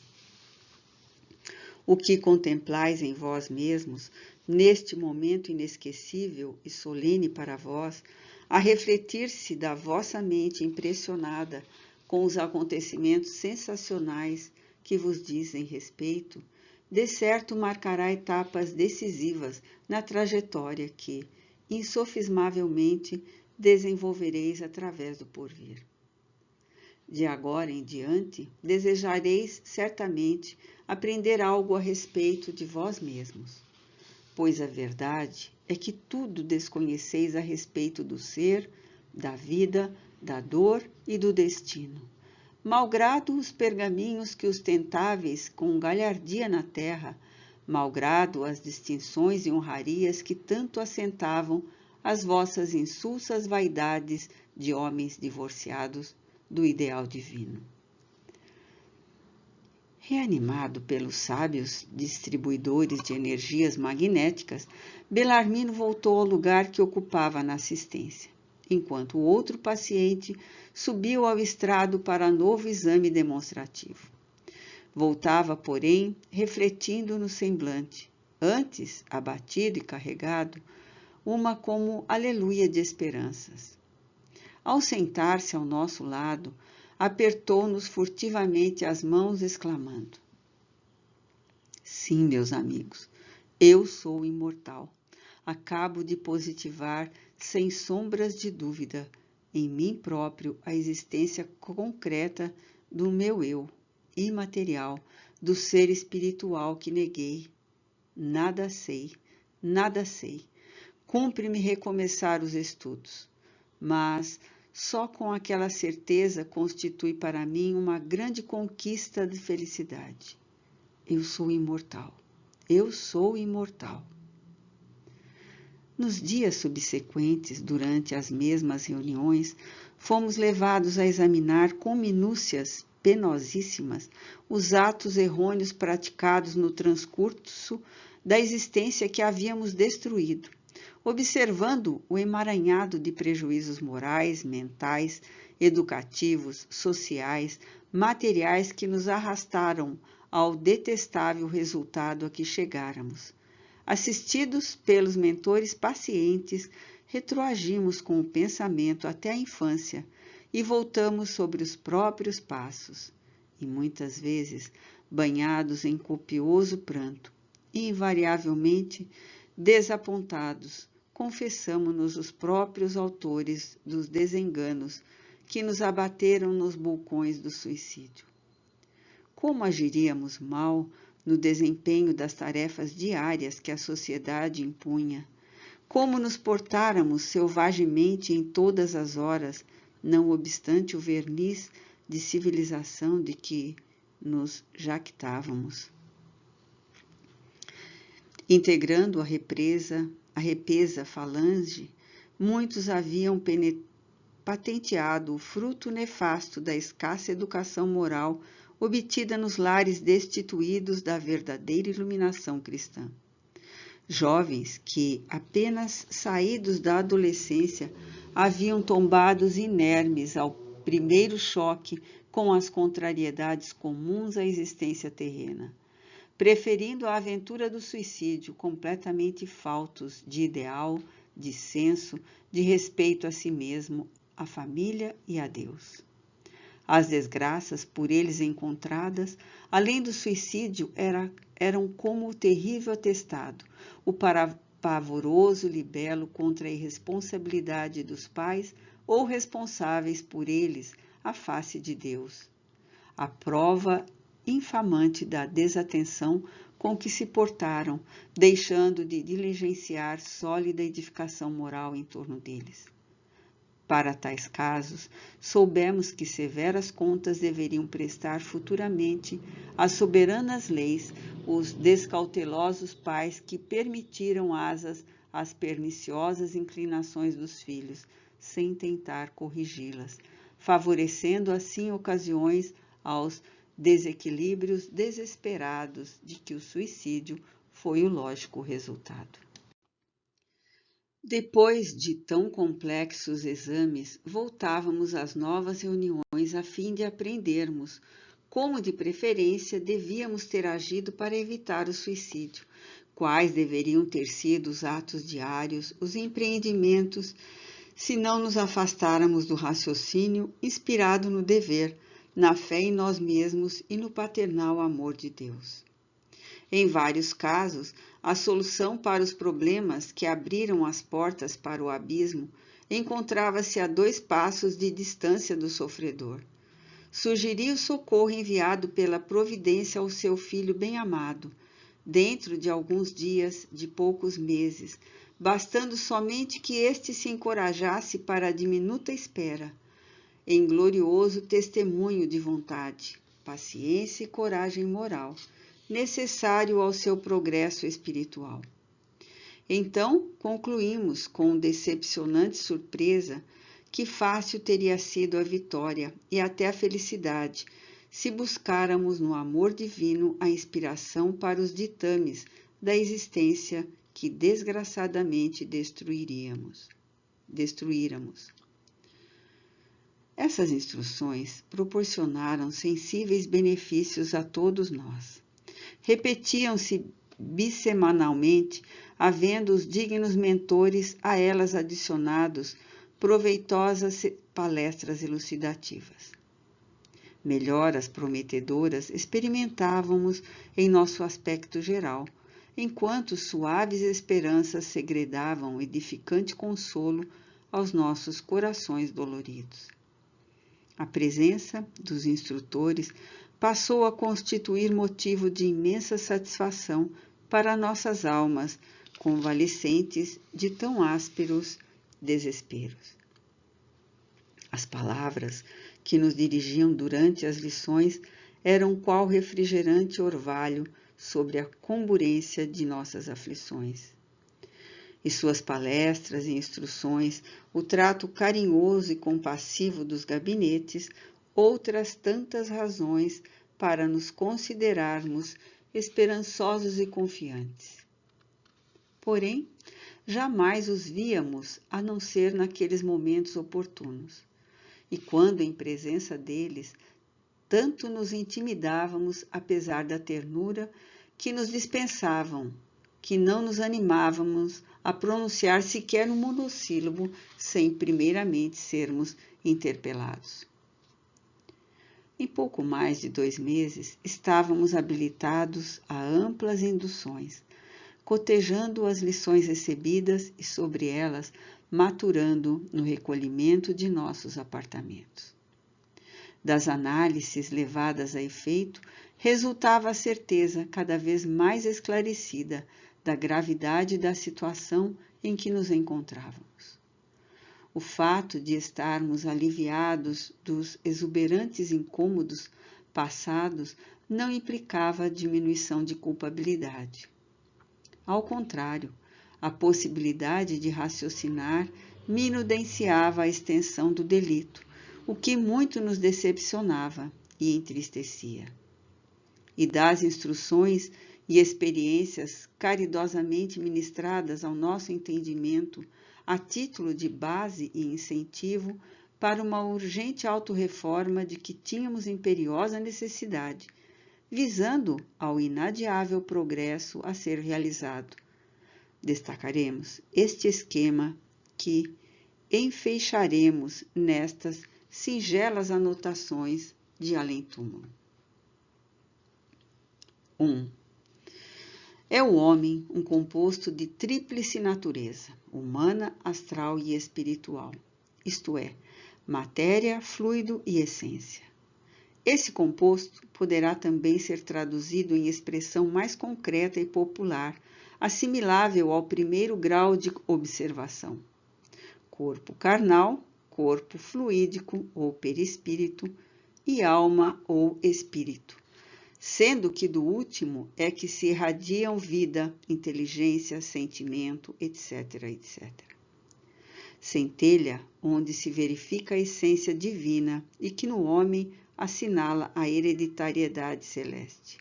O que contemplais em vós mesmos, neste momento inesquecível e solene para vós, a refletir-se da vossa mente impressionada com os acontecimentos sensacionais que vos dizem respeito, de certo marcará etapas decisivas na trajetória que, insofismavelmente, desenvolvereis através do porvir. De agora em diante, desejareis certamente aprender algo a respeito de vós mesmos, pois a verdade é que tudo desconheceis a respeito do ser, da vida, da dor e do destino. Malgrado os pergaminhos que ostentáveis com galhardia na terra, malgrado as distinções e honrarias que tanto assentavam as vossas insulsas vaidades de homens divorciados do ideal divino. Reanimado pelos sábios distribuidores de energias magnéticas, Belarmino voltou ao lugar que ocupava na assistência, enquanto o outro paciente subiu ao estrado para novo exame demonstrativo. Voltava, porém, refletindo no semblante, antes abatido e carregado, uma como aleluia de esperanças. Ao sentar-se ao nosso lado, apertou-nos furtivamente as mãos, exclamando: Sim, meus amigos, eu sou imortal. Acabo de positivar, sem sombras de dúvida, em mim próprio a existência concreta do meu eu, imaterial, do ser espiritual que neguei. Nada sei. Cumpre-me recomeçar os estudos, mas só com aquela certeza constitui para mim uma grande conquista de felicidade. Eu sou imortal. Nos dias subsequentes, durante as mesmas reuniões, fomos levados a examinar com minúcias penosíssimas os atos errôneos praticados no transcurso da existência que havíamos destruído, observando o emaranhado de prejuízos morais, mentais, educativos, sociais, materiais que nos arrastaram ao detestável resultado a que chegáramos. Assistidos pelos mentores pacientes, retroagimos com o pensamento até a infância e voltamos sobre os próprios passos, e muitas vezes, banhados em copioso pranto, invariavelmente desapontados, confessamo-nos os próprios autores dos desenganos que nos abateram nos vulcões do suicídio. Como agiríamos mal no desempenho das tarefas diárias que a sociedade impunha? Como nos portáramos selvagemente em todas as horas, não obstante o verniz de civilização de que nos jactávamos. Integrando a repesa falange, muitos haviam patenteado o fruto nefasto da escassa educação moral obtida nos lares destituídos da verdadeira iluminação cristã. Jovens que, apenas saídos da adolescência, haviam tombados inermes ao primeiro choque com as contrariedades comuns à existência terrena, preferindo a aventura do suicídio, completamente faltos de ideal, de senso, de respeito a si mesmo, à família e a Deus. As desgraças por eles encontradas, além do suicídio, eram como o terrível atestado, o pavoroso libelo contra a irresponsabilidade dos pais ou responsáveis por eles à face de Deus. A prova infamante da desatenção com que se portaram, deixando de diligenciar sólida edificação moral em torno deles. Para tais casos, soubemos que severas contas deveriam prestar futuramente às soberanas leis os descautelosos pais que permitiram asas às perniciosas inclinações dos filhos, sem tentar corrigi-las, favorecendo assim ocasiões aos desequilíbrios desesperados de que o suicídio foi o lógico resultado. Depois de tão complexos exames, voltávamos às novas reuniões a fim de aprendermos como, de preferência, devíamos ter agido para evitar o suicídio, quais deveriam ter sido os atos diários, os empreendimentos, se não nos afastáramos do raciocínio inspirado no dever, na fé em nós mesmos e no paternal amor de Deus. Em vários casos, a solução para os problemas que abriram as portas para o abismo encontrava-se a 2 passos de distância do sofredor. Sugeria o socorro enviado pela providência ao seu filho bem-amado, dentro de alguns dias, de poucos meses, bastando somente que este se encorajasse para a diminuta espera, em glorioso testemunho de vontade, paciência e coragem moral, necessário ao seu progresso espiritual. Então, concluímos com decepcionante surpresa que fácil teria sido a vitória e até a felicidade, se buscáramos no amor divino a inspiração para os ditames da existência que desgraçadamente destruíramos. Essas instruções proporcionaram sensíveis benefícios a todos nós. Repetiam-se bissemanalmente, havendo os dignos mentores a elas adicionados proveitosas palestras elucidativas. Melhoras prometedoras experimentávamos em nosso aspecto geral, enquanto suaves esperanças segredavam edificante consolo aos nossos corações doloridos. A presença dos instrutores passou a constituir motivo de imensa satisfação para nossas almas convalescentes de tão ásperos desesperos. As palavras que nos dirigiam durante as lições eram qual refrigerante orvalho sobre a comburência de nossas aflições. E suas palestras e instruções, o trato carinhoso e compassivo dos gabinetes, outras tantas razões para nos considerarmos esperançosos e confiantes. Porém, jamais os víamos a não ser naqueles momentos oportunos. E quando em presença deles, tanto nos intimidávamos, apesar da ternura que nos dispensavam, que não nos animávamos a pronunciar sequer um monossílabo sem primeiramente sermos interpelados. Em pouco mais de 2 meses, estávamos habilitados a amplas induções, cotejando as lições recebidas e sobre elas maturando no recolhimento de nossos apartamentos. Das análises levadas a efeito, resultava a certeza cada vez mais esclarecida da gravidade da situação em que nos encontrávamos. O fato de estarmos aliviados dos exuberantes incômodos passados não implicava diminuição de culpabilidade. Ao contrário, a possibilidade de raciocinar minudenciava a extensão do delito, o que muito nos decepcionava e entristecia. E das instruções e experiências caridosamente ministradas ao nosso entendimento, a título de base e incentivo para uma urgente autorreforma de que tínhamos imperiosa necessidade, visando ao inadiável progresso a ser realizado. Destacaremos este esquema que enfeixaremos nestas singelas anotações de além-túmulo. 1. É o homem um composto de tríplice natureza, humana, astral e espiritual, isto é, matéria, fluido e essência. Esse composto poderá também ser traduzido em expressão mais concreta e popular, assimilável ao primeiro grau de observação: corpo carnal, corpo fluídico ou perispírito e alma ou espírito, sendo que do último é que se irradiam vida, inteligência, sentimento, etc., etc. Centelha onde se verifica a essência divina e que no homem assinala a hereditariedade celeste.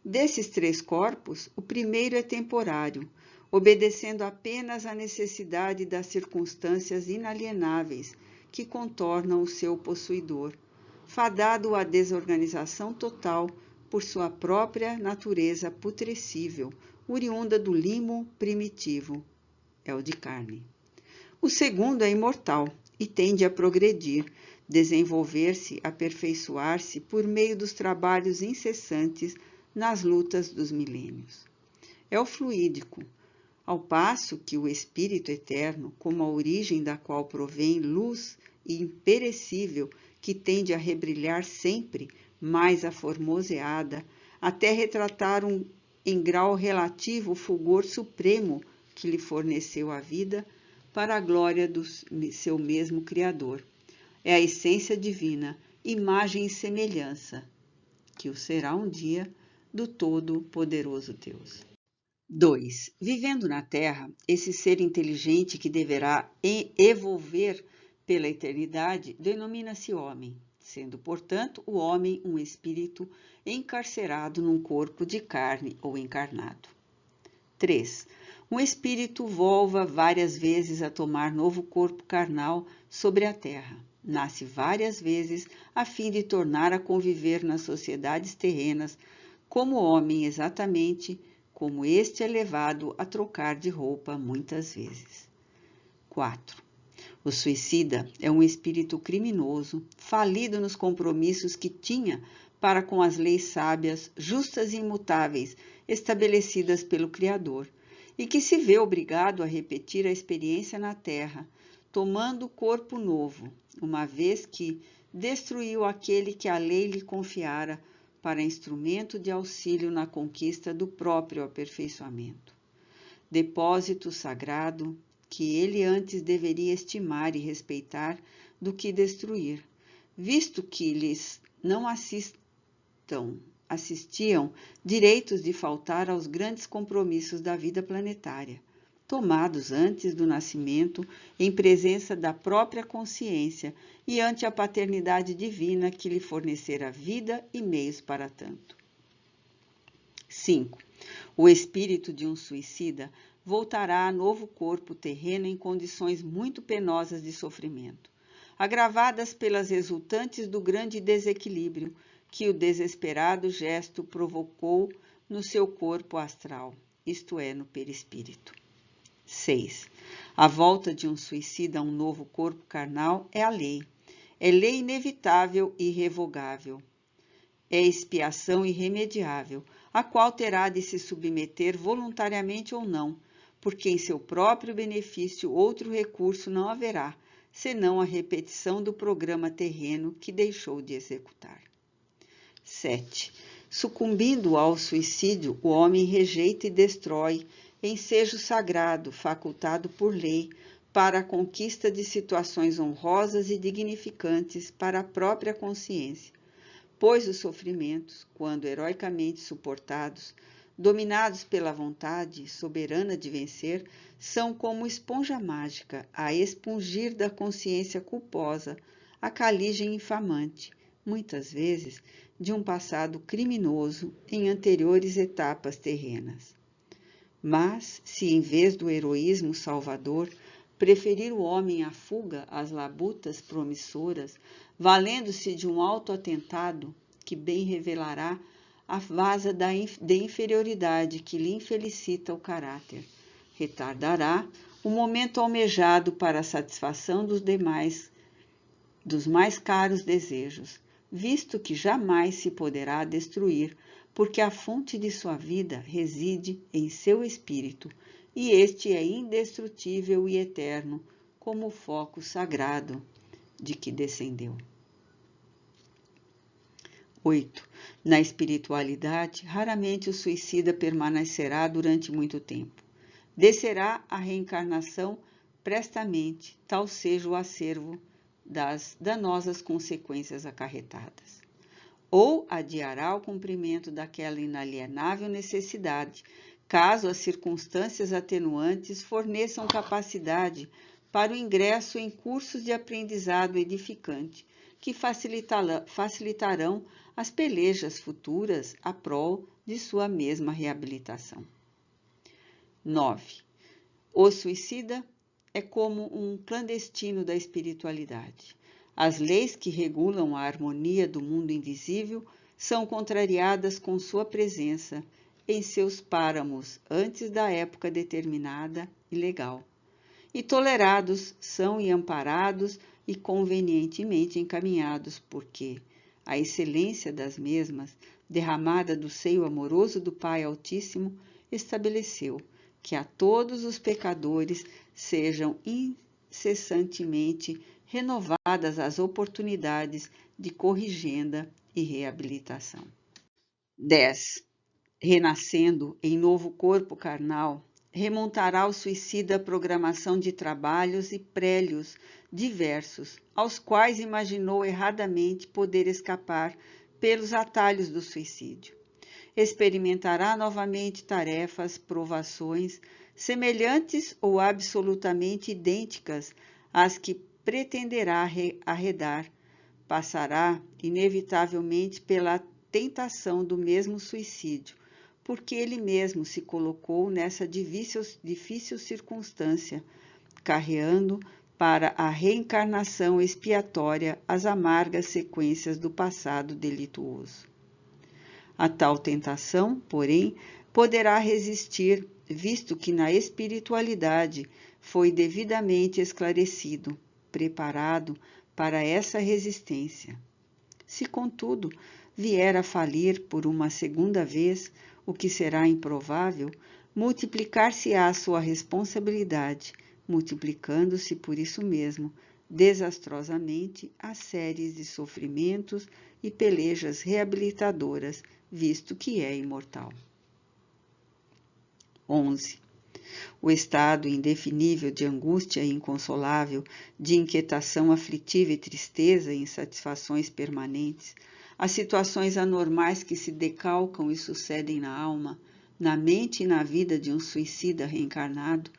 Desses três corpos, o primeiro é temporário, obedecendo apenas à necessidade das circunstâncias inalienáveis que contornam o seu possuidor, fadado à desorganização total por sua própria natureza putrescível, oriunda do limo primitivo, é o de carne. O segundo é imortal e tende a progredir, desenvolver-se, aperfeiçoar-se por meio dos trabalhos incessantes nas lutas dos milênios. É o fluídico, ao passo que o Espírito eterno, como a origem da qual provém luz e imperecível, que tende a rebrilhar sempre, mais aformoseada, até retratar em grau relativo o fulgor supremo que lhe forneceu a vida para a glória do seu mesmo Criador. É a essência divina, imagem e semelhança, que o será um dia, do Todo-Poderoso Deus. 2. Vivendo na Terra, esse ser inteligente que deverá evolver pela eternidade denomina-se homem, sendo, portanto, o homem um espírito encarcerado num corpo de carne ou encarnado. 3. Um espírito volta várias vezes a tomar novo corpo carnal sobre a terra. Nasce várias vezes a fim de tornar a conviver nas sociedades terrenas como homem, exatamente como este é levado a trocar de roupa muitas vezes. 4. O suicida é um espírito criminoso, falido nos compromissos que tinha para com as leis sábias, justas e imutáveis, estabelecidas pelo Criador, e que se vê obrigado a repetir a experiência na Terra, tomando corpo novo, uma vez que destruiu aquele que a lei lhe confiara para instrumento de auxílio na conquista do próprio aperfeiçoamento. Depósito sagrado que ele antes deveria estimar e respeitar do que destruir, visto que lhes não assistiam direitos de faltar aos grandes compromissos da vida planetária, tomados antes do nascimento em presença da própria consciência e ante a paternidade divina que lhe fornecera vida e meios para tanto. 5. O espírito de um suicida voltará a novo corpo terreno em condições muito penosas de sofrimento, agravadas pelas resultantes do grande desequilíbrio que o desesperado gesto provocou no seu corpo astral, isto é, no perispírito. 6. A volta de um suicida a um novo corpo carnal é a lei. É lei inevitável e irrevogável. É expiação irremediável, a qual terá de se submeter voluntariamente ou não, porque em seu próprio benefício outro recurso não haverá, senão a repetição do programa terreno que deixou de executar. 7. Sucumbindo ao suicídio, o homem rejeita e destrói ensejo sagrado facultado por lei para a conquista de situações honrosas e dignificantes para a própria consciência, pois os sofrimentos, quando heroicamente suportados, dominados pela vontade soberana de vencer, são como esponja mágica a expungir da consciência culposa a caligem infamante, muitas vezes, de um passado criminoso em anteriores etapas terrenas. Mas, se em vez do heroísmo salvador, preferir o homem à fuga às labutas promissoras, valendo-se de um autoatentado que bem revelará a vasa de inferioridade que lhe infelicita o caráter, retardará o momento almejado para a satisfação dos mais caros desejos, visto que jamais se poderá destruir, porque a fonte de sua vida reside em seu espírito, e este é indestrutível e eterno, como o foco sagrado de que descendeu. 8. Na espiritualidade, raramente o suicida permanecerá durante muito tempo. Descerá a reencarnação prestamente, tal seja o acervo das danosas consequências acarretadas. Ou adiará o cumprimento daquela inalienável necessidade, caso as circunstâncias atenuantes forneçam capacidade para o ingresso em cursos de aprendizado edificante, que facilitarão as pelejas futuras à prol de sua mesma reabilitação. 9. O suicida é como um clandestino da espiritualidade. As leis que regulam a harmonia do mundo invisível são contrariadas com sua presença em seus páramos antes da época determinada e legal. E tolerados são e amparados e convenientemente encaminhados, porque a excelência das mesmas, derramada do seio amoroso do Pai Altíssimo, estabeleceu que a todos os pecadores sejam incessantemente renovadas as oportunidades de corrigenda e reabilitação. 10. Renascendo em novo corpo carnal, remontará o suicida à programação de trabalhos e prélios diversos, aos quais imaginou erradamente poder escapar pelos atalhos do suicídio. Experimentará novamente tarefas, provações, semelhantes ou absolutamente idênticas às que pretenderá arredar. Passará, inevitavelmente, pela tentação do mesmo suicídio, porque ele mesmo se colocou nessa difícil circunstância, carreando para a reencarnação expiatória as amargas sequências do passado delituoso. A tal tentação, porém, poderá resistir, visto que na espiritualidade foi devidamente esclarecido, preparado para essa resistência. Se, contudo, vier a falir por uma segunda vez, o que será improvável, multiplicar-se-á a sua responsabilidade, multiplicando-se por isso mesmo, desastrosamente, as séries de sofrimentos e pelejas reabilitadoras, visto que é imortal. 11. O estado indefinível de angústia inconsolável, de inquietação aflitiva e tristeza e insatisfações permanentes, as situações anormais que se decalcam e sucedem na alma, na mente e na vida de um suicida reencarnado,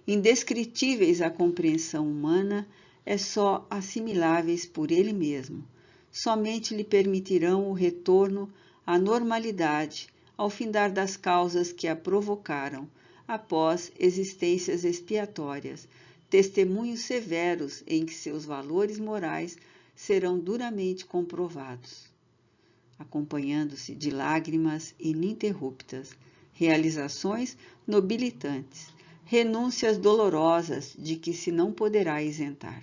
indescritíveis à compreensão humana, é só assimiláveis por ele mesmo. Somente lhe permitirão o retorno à normalidade ao findar das causas que a provocaram, após existências expiatórias, testemunhos severos em que seus valores morais serão duramente comprovados, acompanhando-se de lágrimas ininterruptas, realizações nobilitantes, renúncias dolorosas de que se não poderá isentar,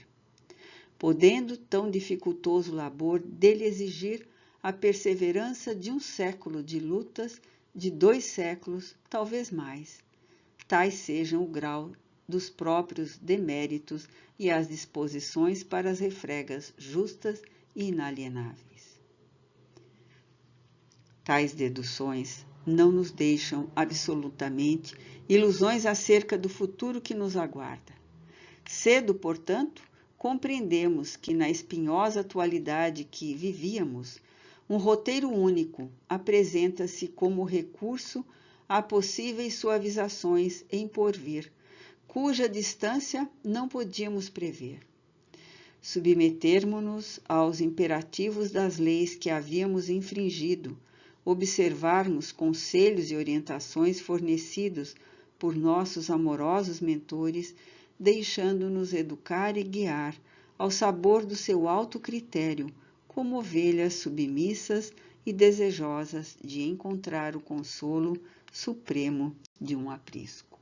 podendo tão dificultoso labor dele exigir a perseverança de um século de lutas, de 2 séculos, talvez mais. Tais sejam o grau dos próprios deméritos e as disposições para as refregas justas e inalienáveis. Tais deduções não nos deixam absolutamente ilusões acerca do futuro que nos aguarda. Cedo, portanto, compreendemos que na espinhosa atualidade que vivíamos, Um roteiro único apresenta-se como recurso a possíveis suavizações em porvir, cuja distância não podíamos prever. Submetermos-nos aos imperativos das leis que havíamos infringido, observarmos conselhos e orientações fornecidos por nossos amorosos mentores, deixando-nos educar e guiar ao sabor do seu alto critério, como ovelhas submissas e desejosas de encontrar o consolo supremo de um aprisco.